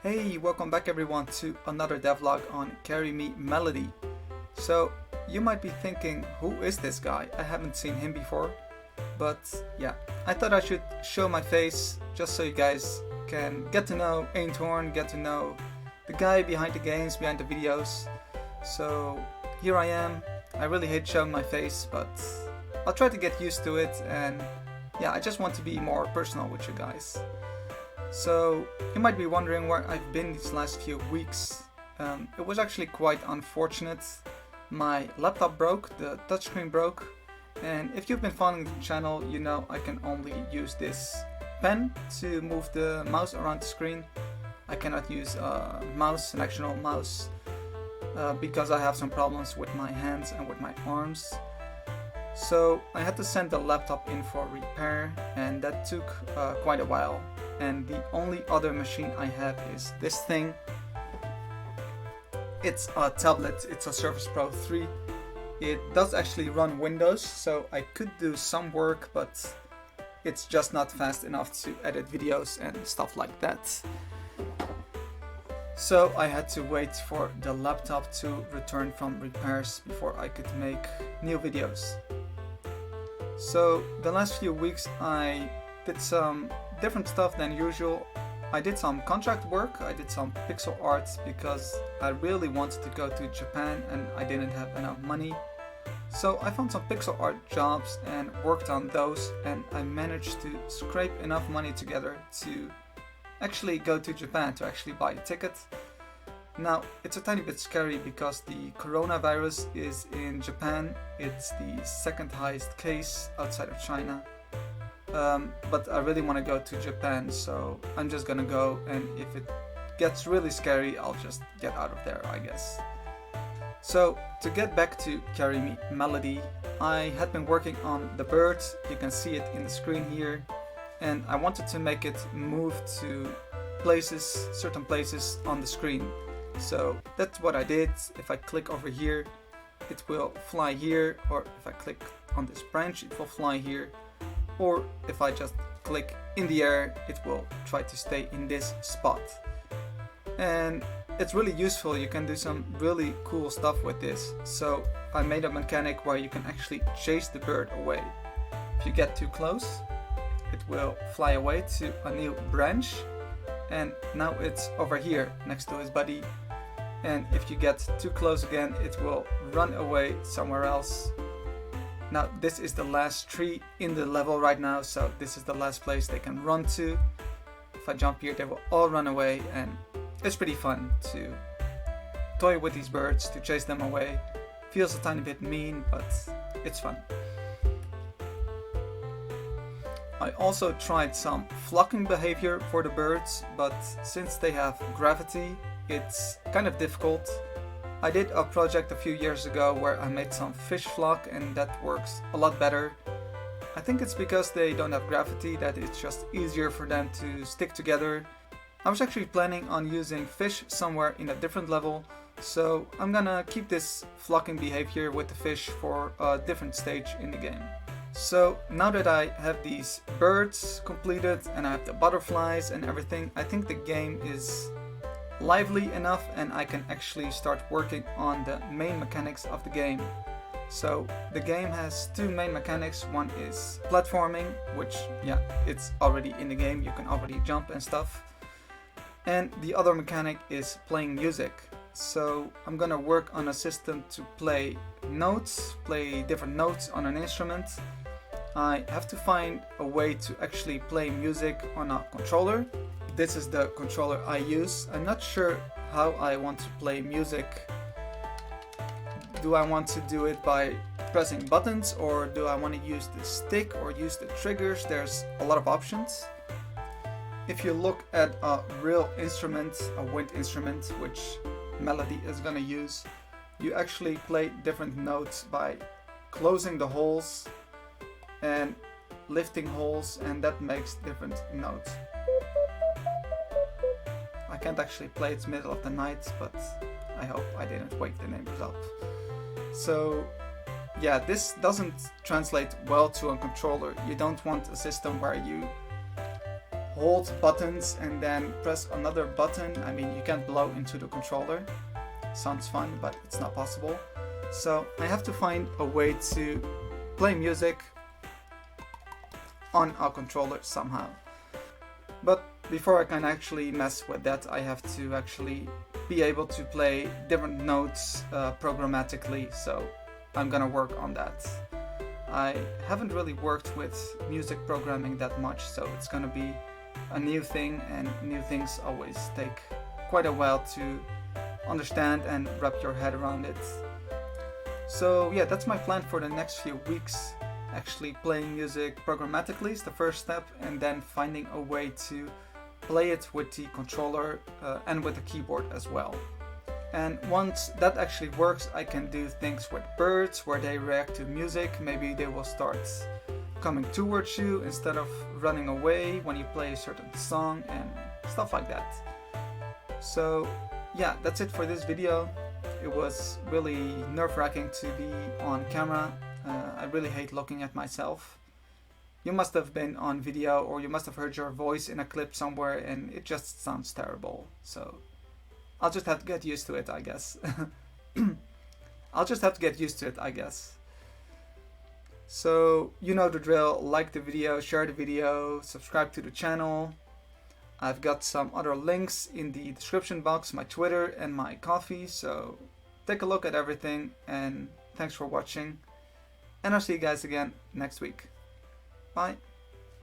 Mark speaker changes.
Speaker 1: Hey, welcome back everyone to another devlog on Carry Me Melody. So, you might be thinking, who is this guy? I haven't seen him before. But yeah, I thought I should show my face just so you guys can get to know Aintorn, get to know the guy behind the games, behind the videos. So, here I am. I really hate showing my face, but I'll try to get used to it, and yeah, I just want to be more personal with you guys. So, you might be wondering where I've been these last few weeks. It was actually quite unfortunate. My laptop broke, the touchscreen broke, and if you've been following the channel, you know I can only use this pen to move the mouse around the screen. I cannot use a mouse, an actual mouse, because I have some problems with my hands and with my arms. So I had to send the laptop in for repair, and that took quite a while. And the only other machine I have is this thing. It's a tablet, it's a Surface Pro 3. It does actually run Windows, so I could do some work, but it's just not fast enough to edit videos and stuff like that. So I had to wait for the laptop to return from repairs before I could make new videos. So the last few weeks I did some different stuff than usual. I did some contract work, I did some pixel art because I really wanted to go to Japan and I didn't have enough money. So I found some pixel art jobs and worked on those, and I managed to scrape enough money together to actually go to Japan, to actually buy a ticket. Now, it's a tiny bit scary because the coronavirus is in Japan. It's the second highest case outside of China. But I really want to go to Japan, so I'm just gonna go, and if it gets really scary, I'll just get out of there, I guess. So, to get back to Carry Me Melody, I had been working on the bird. You can see it in the screen here, and I wanted to make it move to places, certain places on the screen. So that's what I did. If I click over here, it will fly here, or if I click on this branch, it will fly here. Or if I just click in the air, it will try to stay in this spot. And it's really useful, you can do some really cool stuff with this. So I made a mechanic where you can actually chase the bird away. If you get too close, it will fly away to a new branch, and now it's over here next to his buddy. And if you get too close again, it will run away somewhere else. Now this is the last tree in the level right now, so this is the last place they can run to. If I jump here, they will all run away, and it's pretty fun to toy with these birds, to chase them away. Feels a tiny bit mean, but it's fun. I also tried some flocking behavior for the birds, but since they have gravity, it's kind of difficult. I did a project a few years ago where I made some fish flock, and that works a lot better. I think it's because they don't have gravity that it's just easier for them to stick together. I was actually planning on using fish somewhere in a different level, so I'm gonna keep this flocking behavior with the fish for a different stage in the game. So now that I have these birds completed and I have the butterflies and everything, I think the game is lively enough and I can actually start working on the main mechanics of the game. So the game has two main mechanics. One is platforming, which yeah, it's already in the game, you can already jump and stuff. And the other mechanic is playing music. So I'm gonna work on a system to play notes, play different notes on an instrument. I have to find a way to actually play music on a controller. This is the controller I use. I'm not sure how I want to play music. Do I want to do it by pressing buttons, or do I want to use the stick or use the triggers? There's a lot of options. If you look at a real instrument, a wind instrument, which Melody is gonna use, you actually play different notes by closing the holes and lifting holes, and that makes different notes. I can't actually play, it's middle of the night, but I hope I didn't wake the neighbors up. So yeah, this doesn't translate well to a controller. You don't want a system where you hold buttons and then press another button. I mean, you can't blow into the controller. Sounds fun, but it's not possible. So I have to find a way to play music on a controller somehow. But before I can actually mess with that, I have to actually be able to play different notes programmatically, so I'm gonna work on that. I haven't really worked with music programming that much, so it's gonna be a new thing, and new things always take quite a while to understand and wrap your head around it. So yeah, that's my plan for the next few weeks. Actually playing music programmatically is the first step, and then finding a way to play it with the controller and with the keyboard as well. And once that actually works, I can do things with birds where they react to music. Maybe they will start coming towards you instead of running away when you play a certain song and stuff like that. So yeah, that's it for this video. It was really nerve-wracking to be on camera. I really hate looking at myself. You must have been on video, or you must have heard your voice in a clip somewhere, and it just sounds terrible. So I'll just have to get used to it, I guess. I'll just have to get used to it, I guess. So you know the drill. Like the video, share the video, subscribe to the channel. I've got some other links in the description box, my Twitter and my coffee, so take a look at everything, and thanks for watching. And I'll see you guys again next week. Bye.